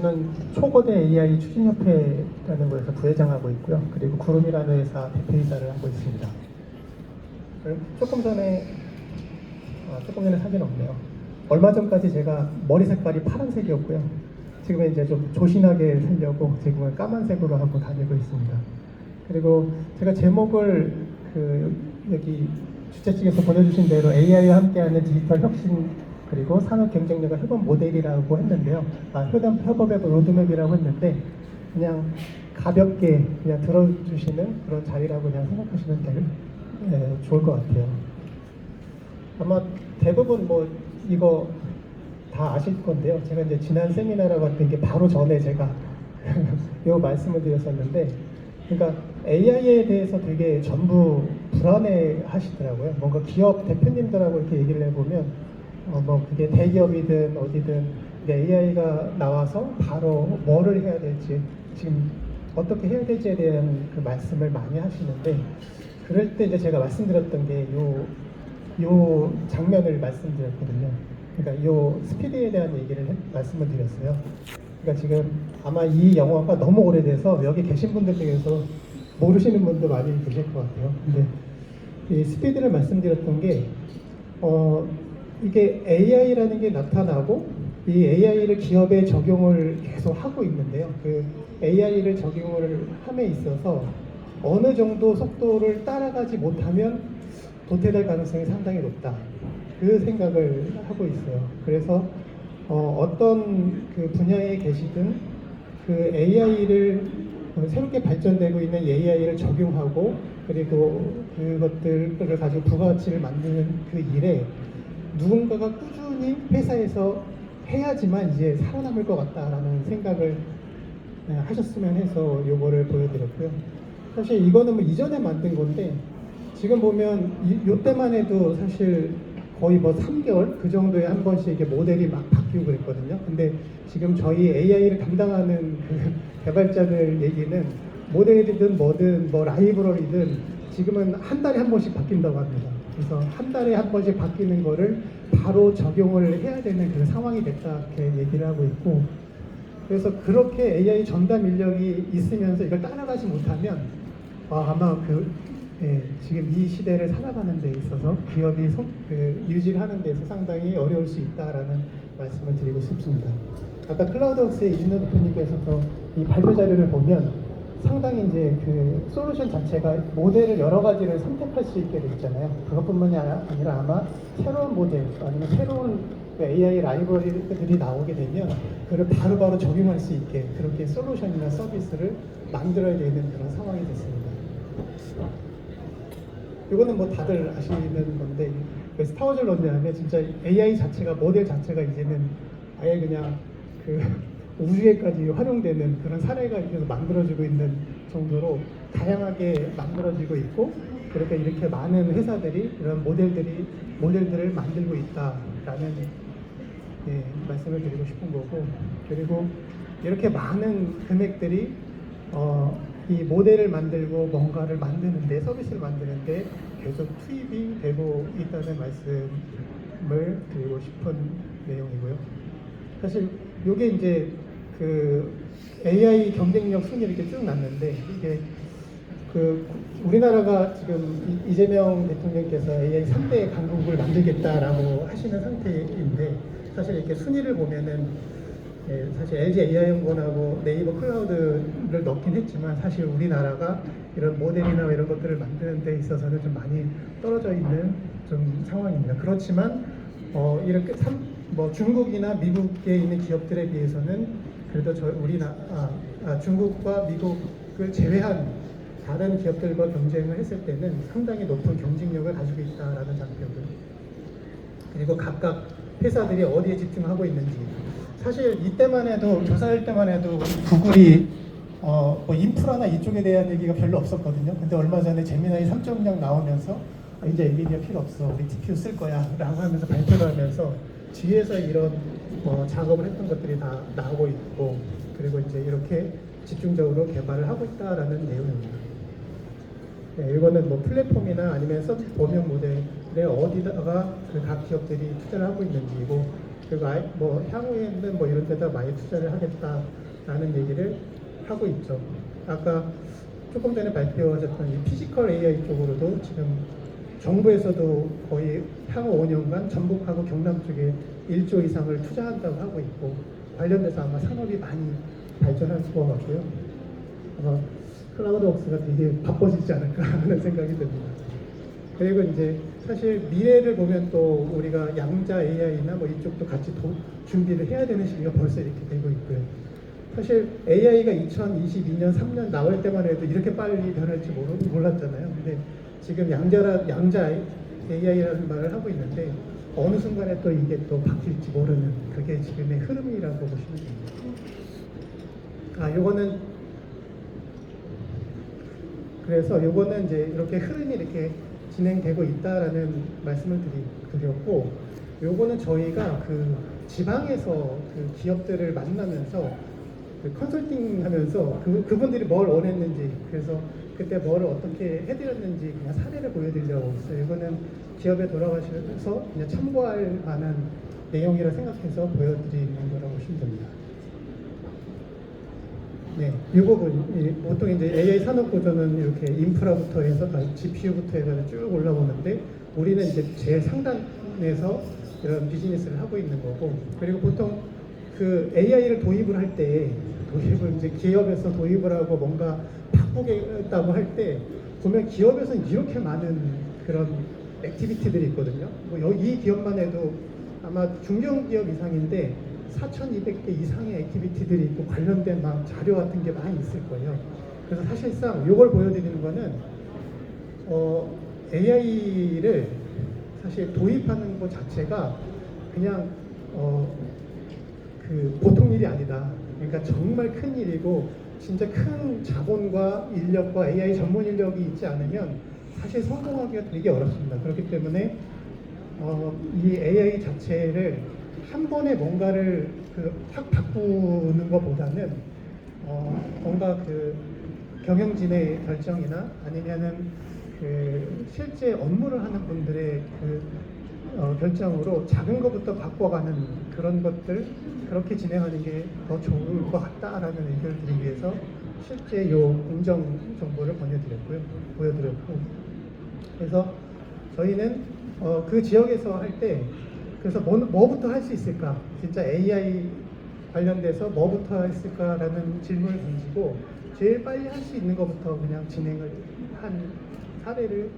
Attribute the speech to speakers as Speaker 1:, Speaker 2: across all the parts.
Speaker 1: 저는 초거대 AI 추진협회라는 곳에서 부회장하고 있고요. 그리고 구름이라는 회사 대표이사를 하고 있습니다. 조금 전에 사진 없네요. 얼마 전까지 제가 머리 색깔이 파란색이었고요. 지금은 이제 좀 조신하게 살려고 지금은 까만색으로 하고 다니고 있습니다. 그리고 제가 제목을 여기 주최 측에서 보내주신 대로 AI와 함께하는 디지털 혁신 그리고 산업 경쟁력의 협업 모델이라고 했는데요. 협업의 로드맵이라고 했는데 그냥 가볍게 그냥 들어주시는 그런 자리라고 그냥 생각하시면 좋을 것 같아요. 아마 대부분 이거 다 아실 건데요. 제가 이제 지난 세미나를 봤던 게 바로 전에 제가 요 말씀을 드렸었는데, 그러니까 AI에 대해서 되게 전부 불안해 하시더라고요. 뭔가 기업 대표님들하고 이렇게 얘기를 해보면, 그게 대기업이든 어디든 AI가 나와서 바로 뭐를 해야 될지, 지금 어떻게 해야 될지에 대한 그 말씀을 많이 하시는데, 그럴 때 이제 제가 말씀드렸던 게 요 장면을 말씀드렸거든요. 그러니까 요 스피드에 대한 얘기를 말씀을 드렸어요. 그러니까 지금 아마 이 영화가 너무 오래돼서 여기 계신 분들 중에서 모르시는 분도 많이 계실 것 같아요. 근데 이 스피드를 말씀드렸던 게 이게 AI라는 게 나타나고 이 AI를 기업에 적용을 계속 하고 있는데요. 그 AI를 적용을 함에 있어서 어느 정도 속도를 따라가지 못하면 도태될 가능성이 상당히 높다. 그 생각을 하고 있어요. 그래서 어떤 그 분야에 계시든 그 AI를 새롭게 발전되고 있는 AI를 적용하고 그리고 그것들을 가지고 부가가치를 만드는 그 일에 누군가가 꾸준히 회사에서 해야지만 이제 살아남을 것 같다라는 생각을 하셨으면 해서 요거를 보여드렸고요. 사실 이거는 이전에 만든 건데 지금 보면 이때만 해도 사실 거의 3개월 그 정도에 한 번씩 이게 모델이 막 바뀌고 그랬거든요. 근데 지금 저희 AI를 담당하는 그 개발자들 얘기는 모델이든 뭐든 라이브러리든 지금은 한 달에 한 번씩 바뀐다고 합니다. 그래서 한 달에 한 번씩 바뀌는 거를 바로 적용을 해야 되는 그런 상황이 됐다 이렇게 얘기를 하고 있고, 그래서 그렇게 AI 전담 인력이 있으면서 이걸 따라가지 못하면 아마 지금 이 시대를 살아가는 데 있어서 기업이 유지를 하는 데서 상당히 어려울 수 있다라는 말씀을 드리고 싶습니다. 아까 클라우드웍스의 이준호 대표님께서도 이 발표 자료를 보면 상당히 이제 그 솔루션 자체가 모델을 여러 가지를 선택할 수 있게 돼 있잖아요. 그것뿐만이 아니라 아마 새로운 모델 아니면 새로운 AI 라이브러리들이 나오게 되면 그걸 바로바로 적용할 수 있게 그렇게 솔루션이나 서비스를 만들어야 되는 그런 상황이 됐습니다. 이거는 다들 아시는 건데 스타워즈를 언제하면 진짜 AI 자체가 모델 자체가 이제는 아예 그냥 그 우주에까지 활용되는 그런 사례가 계속 만들어지고 있는 정도로 다양하게 만들어지고 있고, 그러니까 이렇게 많은 회사들이 이런 모델들을 만들고 있다라는 말씀을 드리고 싶은 거고, 그리고 이렇게 많은 금액들이 이 모델을 만들고 뭔가를 만드는데 서비스를 만드는데 계속 투입이 되고 있다는 말씀을 드리고 싶은 내용이고요. 사실 이게 이제 그 AI 경쟁력 순위 이렇게 쭉 났는데 이게 우리나라가 지금 이재명 대통령께서 AI 3대 강국을 만들겠다라고 하시는 상태인데, 사실 이렇게 순위를 보면은 사실 LG AI연구원하고 네이버 클라우드를 넣긴 했지만 사실 우리나라가 이런 모델이나 이런 것들을 만드는 데 있어서는 좀 많이 떨어져 있는 좀 상황입니다. 그렇지만 이렇게 중국이나 미국에 있는 기업들에 비해서는 그래도 중국과 미국을 제외한 다른 기업들과 경쟁을 했을 때는 상당히 높은 경쟁력을 가지고 있다라는 장점들, 그리고 각각 회사들이 어디에 집중하고 있는지, 사실 이때만 해도 조사할 때만 해도 구글이 인프라나 이쪽에 대한 얘기가 별로 없었거든요. 근데 얼마 전에 제미나이 3.0 나오면서 이제 엔비디아 필요 없어, 우리 TPU 쓸 거야 라고 하면서 발표를 하면서 뒤에서 이런 작업을 했던 것들이 다 나오고 있고, 그리고 이제 이렇게 집중적으로 개발을 하고 있다라는 내용입니다. 이거는 플랫폼이나 아니면 서비스 범용 모델에 어디다가 각 기업들이 투자를 하고 있는지고, 그리고 뭐 향후에는 뭐 이런 데다 많이 투자를 하겠다라는 얘기를 하고 있죠. 아까 조금 전에 발표하셨던 이 피지컬 AI 쪽으로도 지금 정부에서도 거의 향후 5년간 전북하고 경남 쪽에 1조 이상을 투자한다고 하고 있고, 관련돼서 아마 산업이 많이 발전할 것 같고요. 아마 클라우드웍스가 되게 바빠지지 않을까 하는 생각이 듭니다. 그리고 이제 사실 미래를 보면 또 우리가 양자 AI나 뭐 이쪽도 같이 준비를 해야 되는 시기가 벌써 이렇게 되고 있고요. 사실 AI가 2022년 3년 나올 때만 해도 이렇게 빨리 변할지 몰랐잖아요. 근데 지금 양자 AI라는 말을 하고 있는데 어느 순간에 또 이게 또 바뀔지 모르는, 그게 지금의 흐름이라고 보시면 됩니다. 요거는 그래서 요거는 이제 이렇게 흐름이 이렇게 진행되고 있다라는 말씀을 드렸고, 요거는 저희가 그 지방에서 그 기업들을 만나면서 그 컨설팅 하면서 그분들이 뭘 원했는지, 그래서 그때 뭐를 어떻게 해드렸는지 그냥 사례를 보여드리려고 했어요. 이거는 기업에 돌아가셔서 그냥 참고할 만한 내용이라 생각해서 보여드리는 거라고 보시면 됩니다. 네, 이 부분 보통 이제 AI 산업 구조는 이렇게 인프라부터 해서 GPU부터 해서 쭉 올라오는데, 우리는 이제 제일 상단에서 이런 비즈니스를 하고 있는 거고, 그리고 보통 그 AI를 도입을 할 때, 이제 기업에서 도입을 하고 뭔가 바꾸겠다고 할 때 보면 기업에서는 이렇게 많은 그런 액티비티들이 있거든요. 뭐 이 기업만 해도 아마 중견기업 이상인데 4,200개 이상의 액티비티들이 있고 관련된 막 자료 같은 게 많이 있을 거예요. 그래서 사실상 이걸 보여드리는 거는 AI를 사실 도입하는 것 자체가 그냥 그 보통 일이 아니다. 그러니까 정말 큰 일이고, 진짜 큰 자본과 인력과 AI 전문 인력이 있지 않으면 사실 성공하기가 되게 어렵습니다. 그렇기 때문에 이 AI 자체를 한 번에 뭔가를 확 바꾸는 것보다는 뭔가 그 경영진의 결정이나 아니면은 그 실제 업무를 하는 분들의 그 결정으로 작은 것부터 바꿔가는 그런 것들, 그렇게 진행하는 게 더 좋을 것 같다라는 의견을 드리기 위해서 실제 요 공정 정보를 보여드렸고, 그래서 저희는 그 지역에서 할 때 그래서 뭐부터 할 수 있을까, 진짜 AI 관련돼서 뭐부터 할 수 있을까라는 질문을 던지고 제일 빨리 할 수 있는 것부터 그냥 진행을 한 사례를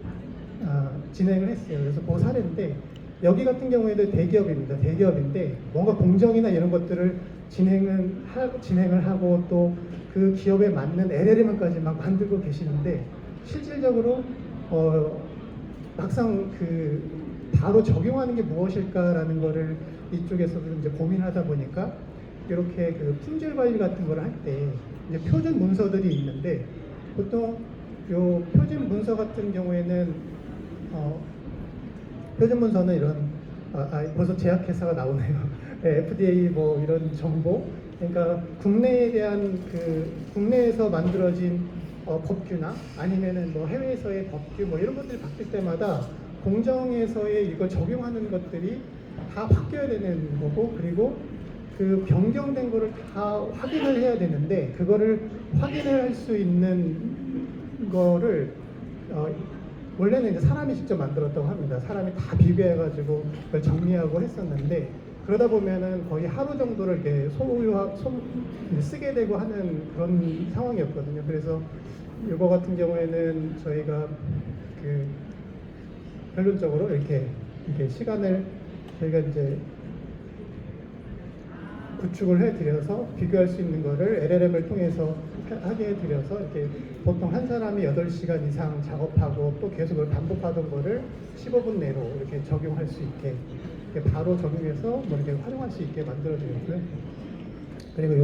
Speaker 1: 진행을 했어요. 그래서 그 사례인데, 여기 같은 경우에도 대기업입니다. 대기업인데 뭔가 공정이나 이런 것들을 진행을 하고 또 그 기업에 맞는 LLM까지 막 만들고 계시는데, 실질적으로 막상 그 바로 적용하는 게 무엇일까라는 거를 이쪽에서도 이제 고민하다 보니까 이렇게 그 품질 관리 같은 걸 할 때 이제 표준 문서들이 있는데, 보통 요 표준 문서 같은 경우에는 표준 문서는 이런 벌써 제약회사가 나오네요. FDA 뭐 이런 정보, 그러니까 국내에 대한 그 국내에서 만들어진 법규나 아니면은 뭐 해외에서의 법규 뭐 이런 것들이 바뀔 때마다 공정에서의 이걸 적용하는 것들이 다 바뀌어야 되는 거고, 그리고 그 변경된 거를 다 확인을 해야 되는데, 그거를 확인을 할 수 있는 거를 원래는 이제 사람이 직접 만들었다고 합니다. 사람이 다 비교해가지고 그걸 정리하고 했었는데, 그러다 보면은 거의 하루 정도를 이렇게 쓰게 되고 하는 그런 상황이었거든요. 그래서 이거 같은 경우에는 저희가 그 결론적으로 이렇게 시간을 저희가 이제 구축을 해드려서 비교할 수 있는 거를 LLM을 통해서 하게 해드려서 이렇게 보통 한 사람이 8시간 이상 작업하고 또 계속 그걸 반복하던 거를 15분 내로 이렇게 적용할 수 있게, 이렇게 바로 적용해서 뭐 이렇게 활용할 수 있게 만들어드렸고요. 그리고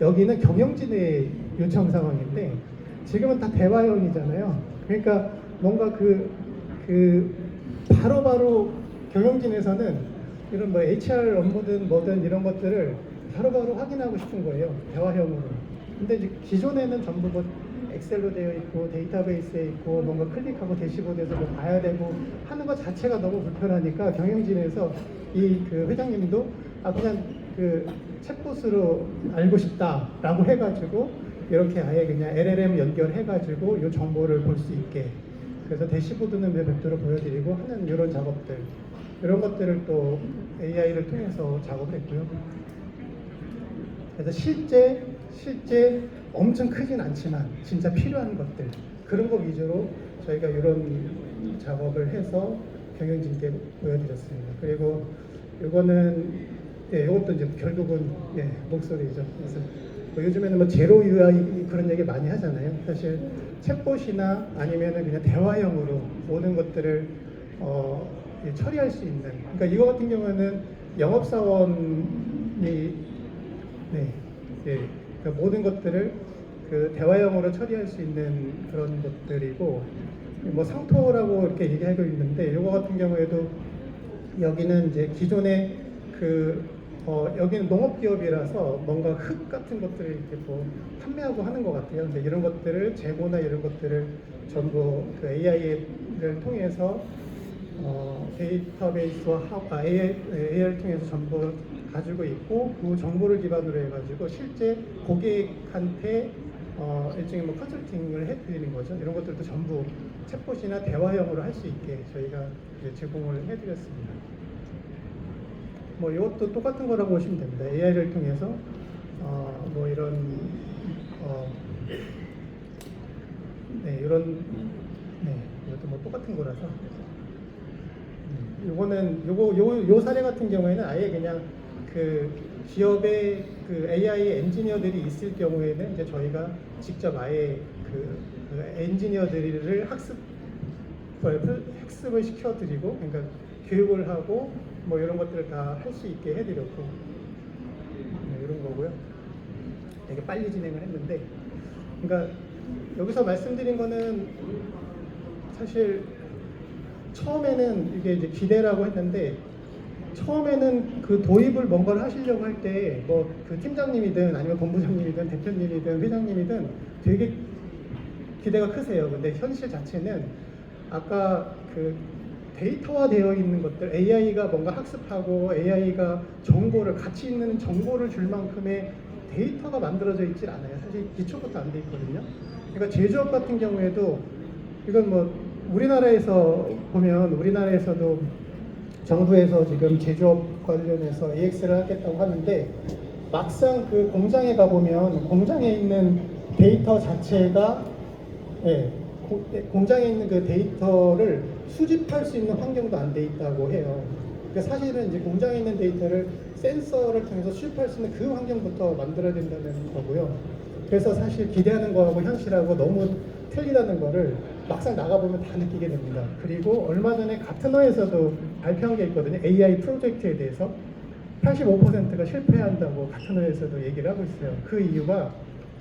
Speaker 1: 여기는 경영진의 요청 상황인데, 지금은 다 대화형이잖아요. 그러니까 뭔가 바로바로 경영진에서는 이런 뭐 HR 업무든 뭐든 이런 것들을 바로바로 확인하고 싶은 거예요, 대화형으로. 근데 이제 기존에는 전부 뭐 엑셀로 되어 있고 데이터베이스에 있고 뭔가 클릭하고 대시보드에서 뭐 봐야 되고 하는 것 자체가 너무 불편하니까 경영진에서 이 그 회장님도 그냥 그 챗봇으로 알고 싶다라고 해가지고 이렇게 아예 그냥 LLM 연결해가지고 이 정보를 볼 수 있게, 그래서 대시보드는 별도로 보여드리고 하는 이런 작업들, 이런 것들을 또 AI를 통해서 작업을 했고요. 그래서 실제 엄청 크진 않지만 진짜 필요한 것들, 그런 거 위주로 저희가 이런 작업을 해서 경영진께 보여드렸습니다. 그리고 이거는 이것도 이제 결국은 목소리죠. 그래서 뭐 요즘에는 뭐 제로 UI 그런 얘기 많이 하잖아요. 사실 챗봇이나 아니면은 그냥 대화형으로 모든 것들을 처리할 수 있는. 그러니까 이거 같은 경우는 영업사원이 그러니까 모든 것들을 그 대화형으로 처리할 수 있는 그런 것들이고, 뭐 상토라고 이렇게 얘기하고 있는데, 이거 같은 경우에도 여기는 이제 기존의 여기는 농업기업이라서 뭔가 흙 같은 것들을 이렇게 뭐 판매하고 하는 것 같아요. 근데 이런 것들을 재고나 이런 것들을 전부 그 AI를 통해서 데이터베이스와 AI를 통해서 전부 가지고 있고, 그 정보를 기반으로 해가지고 실제 고객한테 일종의 뭐 컨설팅을 해드리는 거죠. 이런 것들도 전부 챗봇이나 대화형으로 할 수 있게 저희가 제공을 해드렸습니다. 뭐 이것도 똑같은 거라고 보시면 됩니다. AI를 통해서 뭐 이런 이것도 뭐 똑같은 거라서, 요거는 요 사례 같은 경우에는 아예 그냥 그 기업의 그 AI 엔지니어들이 있을 경우에는 이제 저희가 직접 아예 그 엔지니어들을 학습을 시켜드리고, 그러니까 교육을 하고 뭐 이런 것들을 다 할 수 있게 해드렸고, 이런 거고요. 되게 빨리 진행을 했는데, 그러니까 여기서 말씀드린 거는 사실 처음에는 이게 이제 기대라고 했는데, 처음에는 그 도입을 뭔가를 하시려고 할 때 뭐 그 팀장님이든 아니면 본부장님이든 대표님이든 회장님이든 되게 기대가 크세요. 근데 현실 자체는 아까 그 데이터화되어 있는 것들, AI가 뭔가 학습하고 AI가 정보를, 가치 있는 정보를 줄 만큼의 데이터가 만들어져 있질 않아요. 사실 기초부터 안 돼 있거든요. 그러니까 제조업 같은 경우에도 이건 뭐 우리나라에서 보면, 우리나라에서도 정부에서 지금 제조업 관련해서 AX를 하겠다고 하는데, 막상 그 공장에 가보면 공장에 있는 데이터 자체가 공장에 있는 그 데이터를 수집할 수 있는 환경도 안 돼 있다고 해요. 그러니까 사실은 이제 공장에 있는 데이터를 센서를 통해서 수집할 수 있는 그 환경부터 만들어야 된다는 거고요. 그래서 사실 기대하는 거하고 현실하고 너무 틀리다는 거를 막상 나가보면 다 느끼게 됩니다. 그리고 얼마 전에 가트너에서도 발표한 게 있거든요. AI 프로젝트에 대해서 85%가 실패한다고 가트너에서도 얘기를 하고 있어요. 그 이유가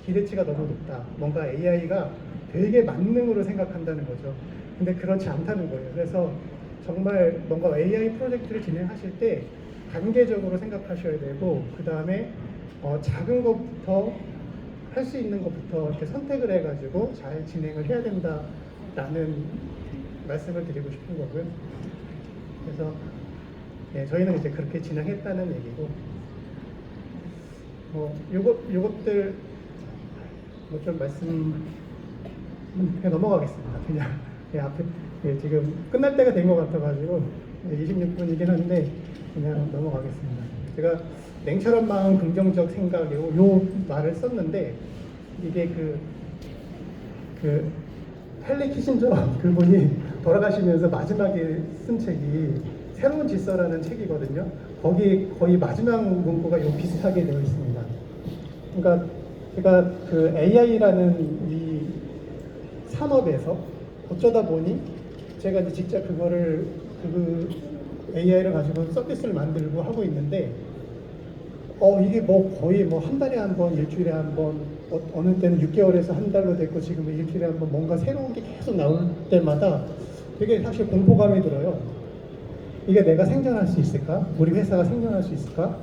Speaker 1: 기대치가 너무 높다. 뭔가 AI가 되게 만능으로 생각한다는 거죠. 근데 그렇지 않다는 거예요. 그래서 정말 뭔가 AI 프로젝트를 진행하실 때 단계적으로 생각하셔야 되고, 그 다음에 작은 것부터 할 수 있는 것부터 이렇게 선택을 해가지고 잘 진행을 해야 된다라는 말씀을 드리고 싶은 거고요. 그래서 저희는 이제 그렇게 진행했다는 얘기고, 요것들 뭐 좀 말씀 그냥 넘어가겠습니다. 그냥 앞에 지금 끝날 때가 된 것 같아가지고 26분이긴 한데 그냥 넘어가겠습니다. 제가 냉철한 마음, 긍정적 생각, 요 말을 썼는데, 이게 그 헨리 키신저 그분이 돌아가시면서 마지막에 쓴 책이 새로운 질서라는 책이거든요. 거기 거의 마지막 문구가 요 비슷하게 되어 있습니다. 그러니까 제가 그 AI라는 이 산업에서 어쩌다 보니 제가 이제 직접 그 AI를 가지고 서비스를 만들고 하고 있는데, 이게 뭐 거의 뭐 한 달에 한 번, 일주일에 한 번, 어느 때는 6개월에서 한 달로 됐고, 지금은 일주일에 한 번 뭔가 새로운 게 계속 나올 때마다 되게 사실 공포감이 들어요. 이게 내가 생존할 수 있을까? 우리 회사가 생존할 수 있을까?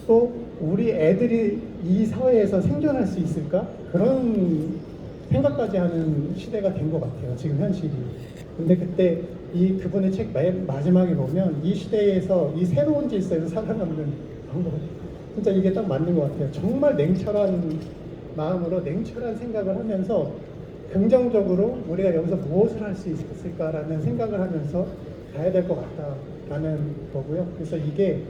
Speaker 1: 또 우리 애들이 이 사회에서 생존할 수 있을까? 그런 생각까지 하는 시대가 된 것 같아요, 지금 현실이. 근데 그때 그분의 책 맨 마지막에 보면 이 시대에서 이 새로운 질서에서 살아남는 방법, 진짜 이게 딱 맞는 것 같아요. 정말 냉철한 마음으로 냉철한 생각을 하면서 긍정적으로 우리가 여기서 무엇을 할 수 있을까라는 생각을 하면서 가야 될 것 같다라는 거고요. 그래서 이게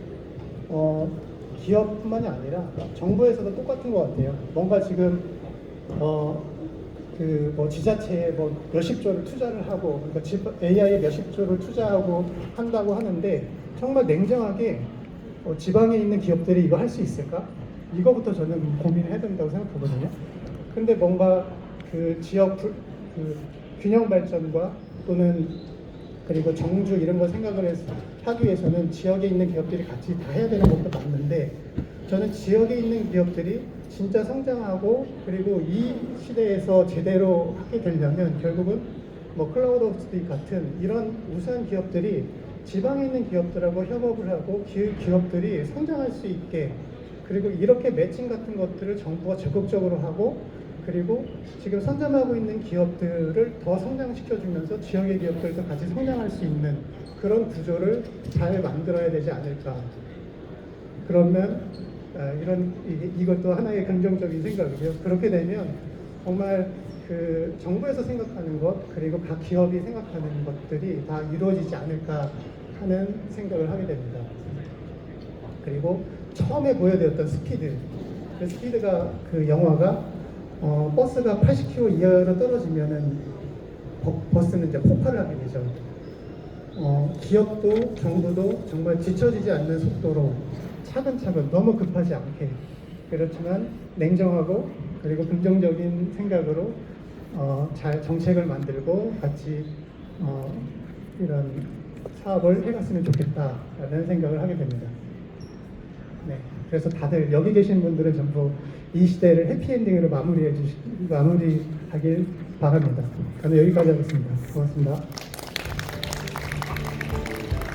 Speaker 1: 기업뿐만이 아니라 정부에서도 똑같은 것 같아요. 뭔가 지금 지자체에 뭐 몇십 조를 투자를 하고, 그러니까 AI에 몇십 조를 투자하고 한다고 하는데 정말 냉정하게 지방에 있는 기업들이 이거 할 수 있을까? 이거부터 저는 고민을 해야 된다고 생각하거든요. 근데 뭔가 그 지역 그 균형 발전과 또는 그리고 정주 이런 걸 생각을 하기 위해서는 지역에 있는 기업들이 같이 다 해야 되는 것도 맞는데, 저는 지역에 있는 기업들이 진짜 성장하고 그리고 이 시대에서 제대로 하게 되려면 결국은 뭐 클라우드 오브 스픽 같은 이런 우수한 기업들이 지방에 있는 기업들하고 협업을 하고 기업들이 성장할 수 있게, 그리고 이렇게 매칭 같은 것들을 정부가 적극적으로 하고, 그리고 지금 선점하고 있는 기업들을 더 성장시켜주면서 지역의 기업들도 같이 성장할 수 있는 그런 구조를 잘 만들어야 되지 않을까. 그러면 이것도 하나의 긍정적인 생각이고요. 그렇게 되면 정말 그 정부에서 생각하는 것, 그리고 각 기업이 생각하는 것들이 다 이루어지지 않을까 하는 생각을 하게 됩니다. 그리고 처음에 보여드렸던 스피드, 그 스피드가 그 영화가 버스가 80km 이하로 떨어지면은 버스는 이제 폭발을 하게 되죠. 기업도 정부도 정말 지쳐지지 않는 속도로 차근차근, 너무 급하지 않게, 그렇지만 냉정하고 그리고 긍정적인 생각으로 잘 정책을 만들고 같이 이런 사업을 해갔으면 좋겠다라는 생각을 하게 됩니다. 네, 그래서 다들 여기 계신 분들은 전부 이 시대를 해피엔딩으로 마무리하길 바랍니다. 저는 여기까지 하겠습니다. 고맙습니다.